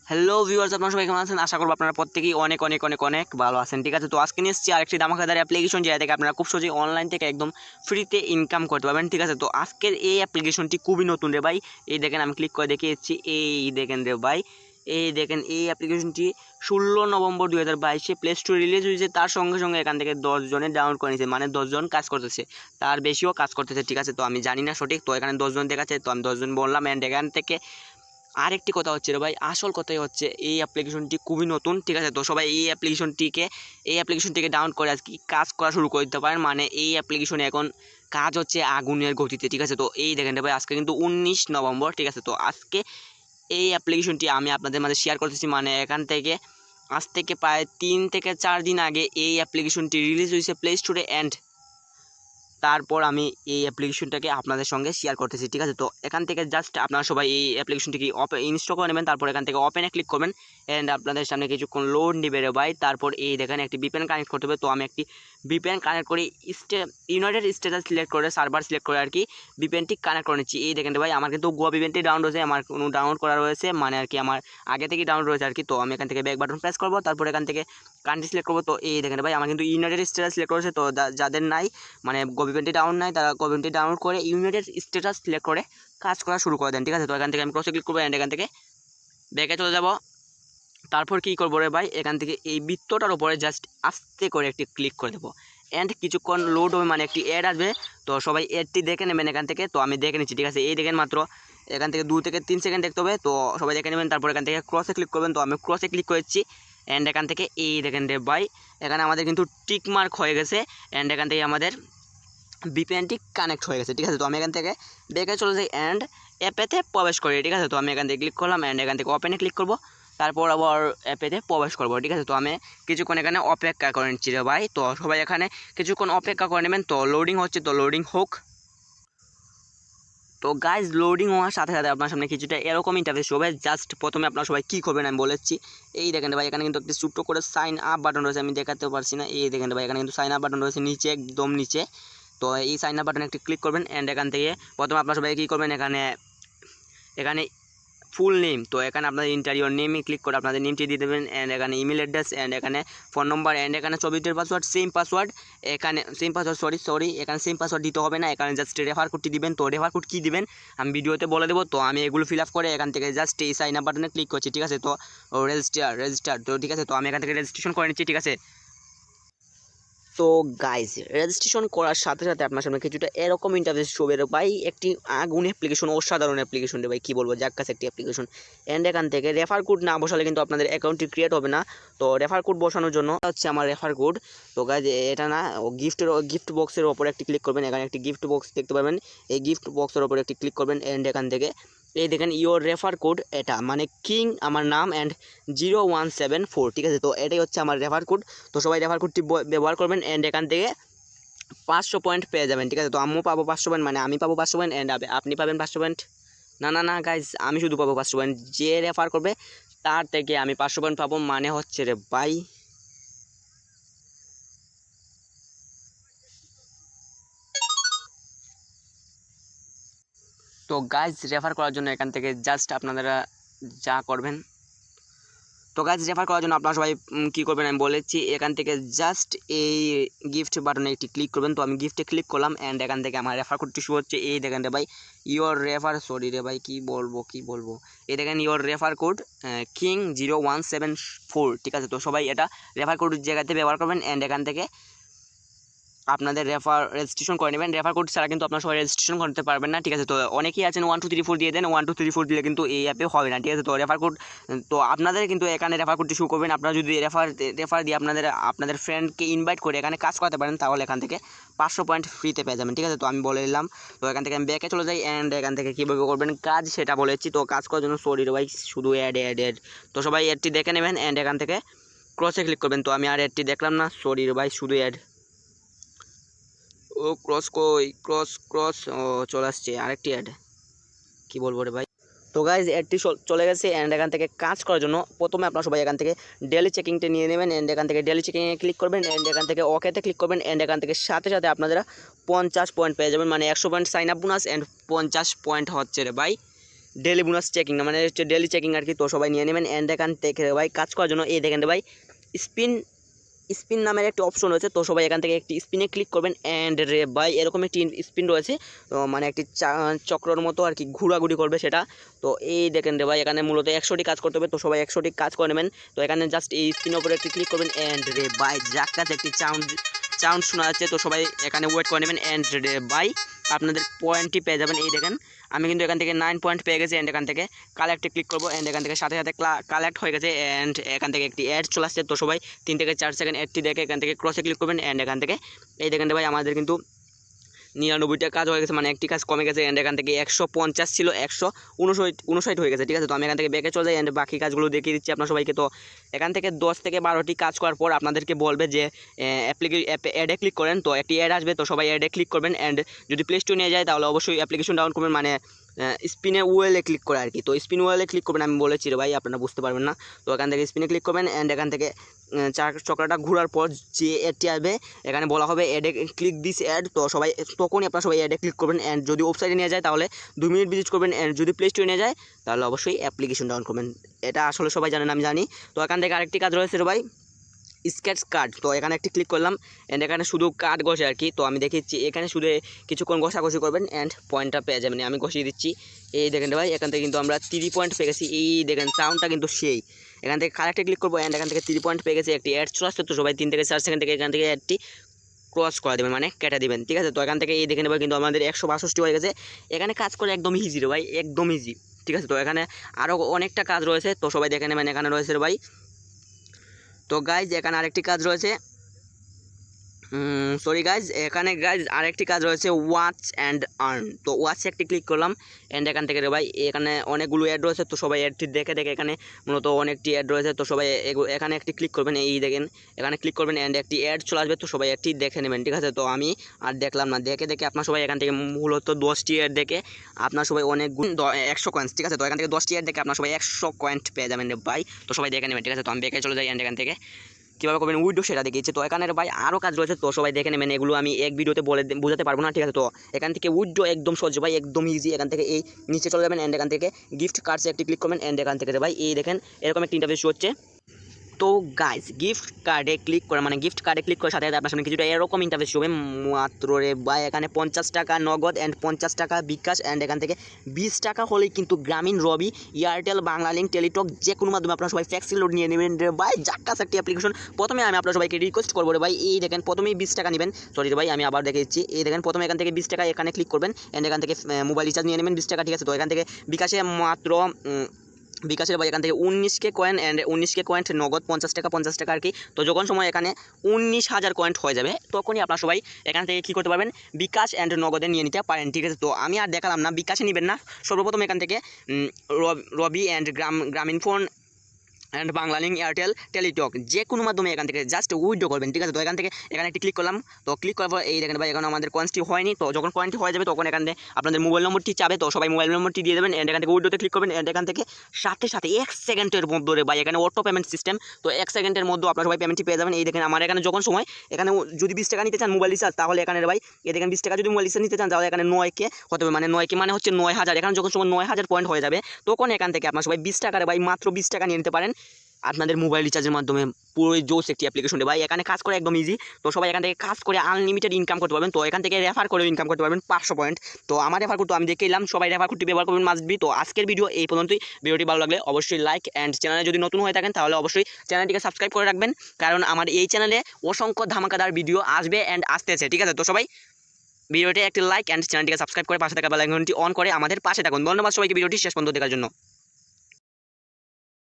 Hello viewers, আপনারা সবাই কেমন আছেন? আশা করব আপনারা প্রত্যেকেই অনেক অনেক অনেক অনেক ভালো আছেন। ঠিক আছে, তো আজকে নিয়ে এসেছি আরেকটি ধামাকাদার অ্যাপ্লিকেশন, যেটা থেকে আপনারা খুব সহজেই অনলাইন থেকে একদম ফ্রিতে ইনকাম করতে পারবেন। ঠিক আছে, তো আজকের এই অ্যাপ্লিকেশনটি খুবই নতুন রে ভাই। এই দেখেন, আমি ক্লিক করে দেখিয়ে দিচ্ছি। এই দেখেন রে ভাই, এই দেখেন এই অ্যাপ্লিকেশনটি 16 নভেম্বর 2022 প্লে স্টোরে রিলিজ হয়েছে। তার সঙ্গে সঙ্গে এখান থেকে 10 জনে ডাউনলোড করে নিয়েছে, মানে 10 জন কাজ করতেছে, তার বেশিও কাজ করতেছে। ঠিক আছে, তো আমি জানি না সঠিক, তো এখানে 10 জন দেখাচ্ছে, তো আমি 10 জন বললাম। অ্যান্ড এখান থেকে আরেকটি কথা হচ্ছে রে ভাই, আসল কথাই হচ্ছে এই অ্যাপ্লিকেশনটি খুবই নতুন। ঠিক আছে, তো সবাই এই অ্যাপ্লিকেশনটিকে ডাউনলোড করে আজকে কাজ করা শুরু করে দিতে পারেন। মানে এই অ্যাপ্লিকেশনে এখন কাজ হচ্ছে আগুনের গতিতে। ঠিক আছে, তো এই দেখেন রে ভাই, আজকে কিন্তু 19 নভেম্বর। ঠিক আছে, তো আজকে এই অ্যাপ্লিকেশনটি আমি আপনাদের মাঝে শেয়ার করতেছি। মানে এখান থেকে আজ থেকে প্রায় 3 থেকে 4 দিন আগে এই অ্যাপ্লিকেশনটি রিলিজ হয়েছে প্লে স্টোরে। অ্যান্ড তারপর আমি এই অ্যাপ্লিকেশনটাকে আপনাদের সঙ্গে শেয়ার করতেছি। ঠিক আছে, তো এখান থেকে জাস্ট আপনারা সবাই এই অ্যাপ্লিকেশনটিকে ইনস্টল করে নেবেন। তারপর এখান থেকে ওপেনে ক্লিক করবেন। অ্যান্ড আপনাদের সামনে কিছুক্ষণ লোড নেবে রে ভাই। তারপর এই দেখেন একটি ভিপিএন কানেক্ট করতে হবে। তো আমি একটি ভিপিএন কানেক্ট করে ইউনাইটেড স্টেটাস সিলেক্ট করে সার্ভার সিলেক্ট করে আর কি ভিপিএনটি কানেক্ট করে নিচ্ছি। এই দেখেন রে ভাই, আমার কিন্তু গোয়া ভিপিএনটি ডাউনলোড হয়েছে, আমার কোনো ডাউনলোড করা রয়েছে, মানে আর কি আমার আগে থেকেই ডাউনলোড রয়েছে আর কি। তো আমি এখান থেকে ব্যাক বাটন প্রেস করবো, তারপর এখান থেকে কান্ট্রি সিলেক্ট করবো। তো এই দেখেন ভাই, আমার কিন্তু ইউনাইটেড স্টেটাস সিলেক্ট করেছে। তো যাদের নাই, মানে গোভিভেন্টি ডাউন নাই, তারা গোভিভেন্টি ডাউনলোড করে ইউনাইটেড স্ট্যাটাস সিলেক্ট করে কাজ করা শুরু করে দেন। ঠিক আছে, তো এখান থেকে আমি ক্রসে ক্লিক করবো। অ্যান্ড এখান থেকে ব্যাকে চলে যাব। তারপর কী করবো রে ভাই, এখান থেকে এই বৃত্তটার উপরে জাস্ট আস্তে করে একটি ক্লিক করে দেবো। অ্যান্ড কিছুক্ষণ লোড হবে, মানে একটি অ্যাড আসবে। তো সবাই অ্যাডটি দেখে নেবেন এখান থেকে। তো আমি দেখে নিচ্ছি। ঠিক আছে, এই দেখেন মাত্র এখান থেকে 2 থেকে 3 সেকেন্ড দেখতে হবে। তো সবাই দেখে নেবেন। তারপর এখান থেকে ক্রসে ক্লিক করবেন। তো আমি ক্রসে ক্লিক করেছি। অ্যান্ড এখান থেকে এই দেখেন রে ভাই, এখানে আমাদের কিন্তু টিক মার্ক হয়ে গেছে। অ্যান্ড এখান থেকে আমাদের ভিপিএনটি কানেক্ট হয়ে গেছে। ঠিক আছে, তো আমি এখান থেকে ব্যাকে চলে যাই অ্যান্ড অ্যাপেতে প্রবেশ করি। ঠিক আছে, তো আমি এখান থেকে ক্লিক করলাম। অ্যান্ড এখান থেকে ওপেনে ক্লিক করব, তারপর আবার অ্যাপেতে প্রবেশ করবো। ঠিক আছে, তো আমি কিছুক্ষণ এখানে অপেক্ষা করে নিচ্ছি রে ভাই। তো সবাই এখানে কিছুক্ষণ অপেক্ষা করে নেবেন। তো লোডিং হচ্ছে, তো লোডিং হোক। তো গাইজ, লোডিং হওয়ার সাথে সাথে আপনার সামনে কিছুটা এরকম ইন্টারফেস হবে। জাস্ট প্রথমে আপনারা সবাই কী করবেন আমি বলেছি। এই দেখেন ভাই, এখানে কিন্তু একটি ছোট্ট করে সাইন আপ বাটন রয়েছে, আমি দেখাতে পারছি না। এই দেখেন ভাই, এখানে কিন্তু সাইন আপ বাটন রয়েছে নিচে, একদম নিচে। তো এই সাইন আপ বাটনে একটি ক্লিক করবেন। অ্যান্ড এখান থেকে প্রথমে আপনারা সবাই কী করবেন, এখানে এখানে ফুল নেম, তো এখানে আপনাদের ইন্টারিয়র নেমে ক্লিক করে আপনাদের নেমটি দিয়ে দেবেন। অ্যান্ড এখানে ইমেল অ্যাড্রেস, অ্যান্ড এখানে ফোন নম্বর, অ্যান্ড এখানে 24 পাসওয়ার্ড, সেম পাসওয়ার্ড। এখানে সেম পাসওয়ার্ড, সরি এখানে সেম পাসওয়ার্ড দিতে হবে না, এখানে জাস্ট রেফার কোডটি দিবেন। তো রেফার কোড কী দিবেন আমি ভিডিওতে বলে দেবো। তো আমি এগুলো ফিল আপ করে এখান থেকে জাস্ট এই সাইন আপ বাটনে ক্লিক করছি। ঠিক আছে, তো রেজিস্টার, তো ঠিক আছে, তো আমি এখান থেকে রেজিস্ট্রেশন করে নিচ্ছি। ঠিক আছে, তো গাইজ, রেজিস্ট্রেশন করার সাথে সাথে আপনার সামনে কিছুটা এরকম ইন্টারফেস শো বেরো ভাই। একটি আগুন অ্যাপ্লিকেশন, অসাধারণ অ্যাপ্লিকেশন রে ভাই, কী বলবো, জাক্কাস একটি অ্যাপ্লিকেশন। অ্যান্ড এখান থেকে রেফার কোড না বসালে কিন্তু আপনাদের অ্যাকাউন্টটি ক্রিয়েট হবে না। তো রেফার কোড বসানোর জন্য হচ্ছে আমার রেফার কোড। তো গাইজ, এটা না, গিফট বক্সের ওপরে একটি ক্লিক করবেন। এখানে একটি গিফট বক্স দেখতে পাবেন, এই গিফট বক্সের ওপরে একটি ক্লিক করবেন। অ্যান্ড এখান থেকে এই দেখেন ইওর রেফার কোড, এটা মানে কিং আমার নাম অ্যান্ড 0174। ঠিক আছে, তো এটাই হচ্ছে আমার রেফার কোড। তো সবাই রেফার কোডটি ব্যবহার করবেন। অ্যান্ড এখান থেকে 500 পয়েন্ট পেয়ে যাবেন। ঠিক আছে, তো আমিও পাবো 500 পয়েন্ট, মানে আমি পাবো 500 পয়েন্ট। অ্যান্ড আপনি পাবেন 500 পয়েন্ট। না গাইজ, আমি শুধু পাবো 500 পয়েন্ট, যে রেফার করবে তার থেকে আমি 500 পয়েন্ট পাবো, মানে হচ্ছে রে ভাই। তো গাইজ, রেফার করার জন্য এখান থেকে জাস্ট আপনারা যা করবেন, তো গাইজ রেফার করার জন্য আপনারা সবাই কী করবেন আমি বলেছি। এখান থেকে জাস্ট এই গিফট বাটনে একটি ক্লিক করবেন। তো আমি গিফটে ক্লিক করলাম। অ্যান্ড এখান থেকে আমার রেফার কোডটি শুরু হচ্ছে। এই দেখেন রে ভাই, ইওর রেফার, সরি রে ভাই, কী বলবো, এই দেখেন ইওর রেফার কোড কিং 0174। ঠিক আছে, তো সবাই এটা রেফার কোড জায়গাতে ব্যবহার করবেন। অ্যান্ড এখান থেকে আপনাদের রেজিস্ট্রেশন করে নেবেন। রেফার কোড ছাড়া কিন্তু আপনারা সবাই রেজিস্ট্রেশন করতে পারবেন না। ঠিক আছে, তো অনেকেই আছেন 1234 দিয়ে দেন, 1234 দিলে কিন্তু এই অ্যাপে হবে না। ঠিক আছে, তো রেফার কোড, তো আপনাদের কিন্তু এখানে রেফার কোডটি শুরু করবেন। আপনারা যদি রেফার দিয়ে আপনাদের ফ্রেন্ডকে ইনভাইট করে এখানে কাজ করাতে পারেন, তাহলে এখান থেকে 500 পয়েন্ট ফ্রিতে পেয়ে যাবেন। ঠিক আছে, তো আমি বলে দিলাম। তো এখান থেকে আমি ব্যাকে চলে যাই। অ্যান্ড এখান থেকে কীভাবে করবেন কাজ সেটা বলেছি। তো কাজ করার জন্য সরি রে ভাই, শুধু অ্যাড, তো সবাই অ্যাডটি দেখে নেবেন। অ্যান্ড এখান থেকে ক্রসে ক্লিক করবেন। তো আমি আর অ্যাডটি দেখলাম না, সরি রে ভাই, শুধু অ্যাড। ও ক্রস ও চলে আসছে আরেকটি অ্যাড, কী বলবো রে ভাই। তো গাইজ, অ্যাডটি চলে গেছে। অ্যান্ড এখান থেকে কাজ করার জন্য প্রথমে আপনারা সবাই এখান থেকে ডেলি চেকিংটা নিয়ে নেবেন। অ্যান্ড এখান থেকে ডেলি চেকিংয়ে ক্লিক করবেন। অ্যান্ড এখান থেকে ওকেতে ক্লিক করবেন। অ্যান্ড এখান থেকে সাথে সাথে আপনারা 50 পয়েন্ট পেয়ে যাবেন, মানে 100 point sign up bonus and 50 point হচ্ছে রে ভাই ডেলি বোনাস চেকিং না, মানে হচ্ছে ডেলি চেকিং আর কি। তো সবাই নিয়ে নেবেন। অ্যান্ড এখান থেকে ভাই কাজ করার জন্য এই দেখেন ভাই স্পিন স্পিন নামের একটি অপশন রয়েছে। তো সবাই এখান থেকে একটি স্পিনে ক্লিক করবেন। অ্যান্ড রে ভাই এরকম একটি স্পিন রয়েছে, তো মানে একটি চক্রর মতো আর কি ঘোরাঘুরি করবে সেটা। তো এই দেখেন রে ভাই এখানে মূলত 100টি কাজ করতে হবে। তো সবাই 100টি কাজ করে নেবেন। তো এখানে জাস্ট এই স্পিনের উপরে একটি ক্লিক করবেন। অ্যান্ড রে ভাই যার কাছে একটি সাউন্ড শোনা যাচ্ছে, তো সবাই এখানে ওয়েট করে নেবেন। অ্যান্ড রে ভাই আপনাদের পয়েন্টটি পেয়ে যাবেন। এই দেখেন আমি কিন্তু এখান থেকে 9 পয়েন্ট পেয়ে গেছি। অ্যান্ড এখান থেকে কালেক্টে ক্লিক করবো। অ্যান্ড এখান থেকে সাথে সাথে কালেক্ট হয়ে গেছে। অ্যান্ড এখান থেকে একটি অ্যাড চলে আসছে। তো সবাই 3 থেকে 4 সেকেন্ড অ্যাডটি দেখে এখান থেকে ক্রসে ক্লিক করবেন। অ্যান্ড এখান থেকে এই দেখেন ভাই আমাদের কিন্তু 99টা কাজ হয়ে গেছে, মানে একটি কাজ কমে গেছে। অ্যান্ড এখান থেকে 150 ছিল 159 হয়ে গেছে, ঠিক আছে। তো আমি এখান থেকে ব্যাকে চলে যাই। অ্যান্ড বাকি কাজগুলো দেখিয়ে দিচ্ছি আপনার সবাইকে। তো এখান থেকে 10 থেকে 12টি কাজ করার পর আপনাদেরকে বলবে যে অ্যাডে ক্লিক করেন। তো একটি অ্যাড আসবে, তো সবাই অ্যাডে ক্লিক করবেন। অ্যান্ড যদি প্লে স্টোর নিয়ে যায় তাহলে অবশ্যই অ্যাপ্লিকেশন ডাউন করবেন, মানে স্পিনে ওয়েলে ক্লিক করে আর কি। তো স্পিন ওয়েলে ক্লিক করবেন, আমি বলেছি রে ভাই আপনারা বুঝতে পারবেন না। তো এখান থেকে স্পিনে ক্লিক করবেন। অ্যান্ড এখান থেকে চক্রটা ঘোরার পর যে অ্যাডটি আসবে এখানে বলা হবে অ্যাডে ক্লিক দিস অ্যাড। তো সবাই তখনই আপনারা সবাই অ্যাডে ক্লিক করবেন। অ্যান্ড যদি ওয়েবসাইটে নিয়ে যায় তাহলে 2 মিনিট ভিজিট করবেন। অ্যান্ড যদি প্লে স্টোরে নিয়ে যায় তাহলে অবশ্যই অ্যাপ্লিকেশন ডাউন করবেন। এটা আসলে সবাই জানেন, আমি জানি। তো এখান থেকে আরেকটি কাজ রয়েছে রে ভাই, স্কেচ কার্ড। তো এখানে একটি ক্লিক করলাম। অ্যান্ড এখানে শুধু কার্ড ঘষে আর কি। তো আমি দেখিচ্ছি এখানে শুধু কিছুক্ষণ ঘষাঘষি করবেন অ্যান্ড পয়েন্টটা পেয়ে যাবেন। আমি ঘষিয়ে দিচ্ছি। এই দেখেন ভাই এখান থেকে কিন্তু আমরা 3 পয়েন্ট পেয়ে গেছি। এই দেখেন সাউন্ডটা কিন্তু সেই। এখান থেকে কারেক্টে ক্লিক করবো। অ্যান্ড এখান থেকে 3 পয়েন্ট পেয়ে গেছি। একটি অ্যাড চলে আসছে। তো সবাই 3 থেকে 4 সেকেন্ড থেকে এখান থেকে অ্যাডটি ক্রস করে দেবেন, মানে কেটে দেবেন, ঠিক আছে। তো এখান থেকে এই দেখে নেবেন কিন্তু আমাদের 162 হয়ে গেছে। এখানে কাজ করে একদম ইজি রে ভাই, একদম ইজি, ঠিক আছে। তো এখানে আরও অনেকটা কাজ রয়েছে, তো সবাই দেখে নেবেন। এখানে রয়েছে রে ভাই, তো গাইজ এখানে আরেকটি কাজ রয়েছে, সরি গাইজ, এখানে গাইজ আরেকটি কাজ রয়েছে ওয়াচ অ্যান্ড আর্ন। তো ওয়াচে একটি ক্লিক করলাম। অ্যান্ড এখান থেকে রে ভাই এখানে অনেকগুলো অ্যাড রয়েছে। তো সবাই অ্যাডটি দেখে দেখে এখানে মূলত অনেকটি অ্যাড রয়েছে। তো সবাই এখানে একটি ক্লিক করবেন। এই দেখেন এখানে ক্লিক করবেন। অ্যান্ড একটি অ্যাড চলে আসবে। তো সবাই অ্যাডটি দেখে নেবেন, ঠিক আছে। তো আমি আর দেখলাম না, দেখে দেখে আপনার সবাই এখান থেকে মূলত 10টি অ্যাড দেখে আপনার সবাই অনেক 100 কয়েন্স, ঠিক আছে। তো এখান থেকে 10টি অ্যাড দেখে আপনার সবাই 100 কয়েন্ট পেয়ে যাবেন রে ভাই। তো সবাই দেখে নেবেন, ঠিক আছে। তো আমি বেঁকে চলে যাই। অ্যান্ড এখান থেকে কীভাবে করবেন উইডো সেটা দেখিয়েছে। তো এখানে ভাই আরও কাজ রয়েছে, তো সবাই দেখে নেবেন। এগুলো আমি এক ভিডিওতে বোঝাতে পারবো না, ঠিক আছে। তো এখান থেকে উইডো একদম সহজ ভাই, একদম ইজি। এখান থেকে এই নিচে চলে যাবেন। অ্যান্ড এখান থেকে গিফট কার্ডসে একটি ক্লিক করবেন। অ্যান্ড এখান থেকে ভাই এই দেখেন এরকম একটি ইন্টারফেস হচ্ছে। তো গাইজ গিফট কার্ডে ক্লিক করে, মানে গিফট কার্ডে ক্লিক করে সাথে সাথে আপনার সামনে কিছুটা এরকম ইন্টারফেস হবে মাত্র রে ভাই। এখানে 50 টাকা নগদ অ্যান্ড 50 টাকা বিকাশ। অ্যান্ড এখান থেকে 20 টাকা হলেই কিন্তু গ্রামীণ, রবি, এয়ারটেল, বাংলা লিঙ্ক, টেলিটক যে কোনো মাধ্যমে আপনারা সবাই ফ্লেক্সি লোড নিয়ে নেবেন রে ভাই। জাক্কাস একটি অ্যাপ্লিকেশন। প্রথমে আমি আপনার সবাইকে রিকোয়েস্ট করবো রে ভাই, এই দেখেন প্রথমেই 20 টাকা নেবেন। সরি রে ভাই আমি আবার দেখে দিচ্ছি। এই দেখেন প্রথমে এখান থেকে 20 টাকা এখানে ক্লিক করবেন। অ্যান্ড এখান থেকে মোবাইল রিচার্জ নিয়ে নেবেন 20 টাকা, ঠিক আছে। তো এখান থেকে বিকাশে মাত্র বিকাশের ভাই এখান থেকে 19K coin. And 19K coin নগদ 50 টাকা 50 টাকা আর কি। তো যখন সময় এখানে 19,000 কয়েন হয়ে যাবে তখনই আপনার সবাই এখান থেকে কী করতে পারবেন, বিকাশ অ্যান্ড নগদে নিয়ে নিতে পারেন, ঠিক আছে। তো আমি আর দেখালাম না, বিকাশে নেবেন না। সর্বপ্রথম এখান থেকে রবি অ্যান্ড গ্রামীণ phone and Bangla link, Airtel, Teletalk যে কোনো মাধ্যমে এখান থেকে জাস্ট উইথড্র করবেন, ঠিক আছে। তো এখান থেকে এখানে একটি ক্লিক করলাম। তো ক্লিক করার পর এই দেখেন ভাই এখন আমাদের কয়েন্সটি হয়নি। তো যখন কয়েন্টি হয়ে যাবে তখন এখান থেকে আপনাদের মোবাইল নম্বরটি চাবে। তো সবাই মোবাইল নম্বরটি দিয়ে দেবেন। অ্যান্ড এখান থেকে উইথড্রোতে ক্লিক করবেন। অ্যান্ড এখান থেকে সাথে সাথে 1 সেকেন্ডের মধ্যে রে ভাই এখানে অটো পেমেন্ট সিস্টেম। তো 1 সেকেন্ডের মধ্যে আপনারা সবাই পেমেন্টটি পেয়ে যাবেন। এই দেখেন আমার এখানে যখন সময় এখানে যদি 20 টাকা নিতে চান মোবাইল রিচার্জ, তাহলে এখানে ভাই এই দেখেন 20 টাকা যদি মোবাইল রিচার্জ নিতে চান তাহলে এখানে 9K হতে হবে, মানে 9K মানে হচ্ছে 9000। এখানে যখন সময় 9000 পয়েন্ট হয়ে যাবে তখন এখান থেকে আপনার সবাই 20 টাকার ভাই মাত্র 20 টাকা নিয়ে নিতে পারেন আপনাদের মোবাইল রিচার্জের মাধ্যমে। পুরোই জোস একটি অ্যাপ্লিকেশন ভাই, এখানে কাজ করে একদম ইজি। তো সবাই এখান থেকে কাজ করে আনলিমিটেড ইনকাম করতে পারবেন। তো এখান থেকে রেফার করে ইনকাম করতে পারবেন 500 পয়েন্ট। তো আমার রেফার করতে আমি দেখে এলাম, সবাই রেফার করতে ব্যবহার করবেন মাস্ট বি। তো আজকের ভিডিও এই পর্যন্তই। ভিডিওটি ভালো লাগলে অবশ্যই লাইক অ্যান্ড চ্যানেলে যদি নতুন হয়ে থাকেন তাহলে অবশ্যই চ্যানেলটিকে সাবস্ক্রাইব করে রাখবেন, কারণ আমার এই চ্যানেলে অসংখ্য ধামাকাদার ভিডিও আসবে অ্যান্ড আসতেছে, ঠিক আছে। তো সবাই ভিডিওটি একটি লাইক অ্যান্ড চ্যানেলটিকে সাবস্ক্রাইব করে পাশে থাকা বেল আইকনটি অন করে আমাদের পাশে থাকুন। ধন্যবাদ সবাইকে ভিডিওটি শেষ পর্যন্ত দেখার জন্য।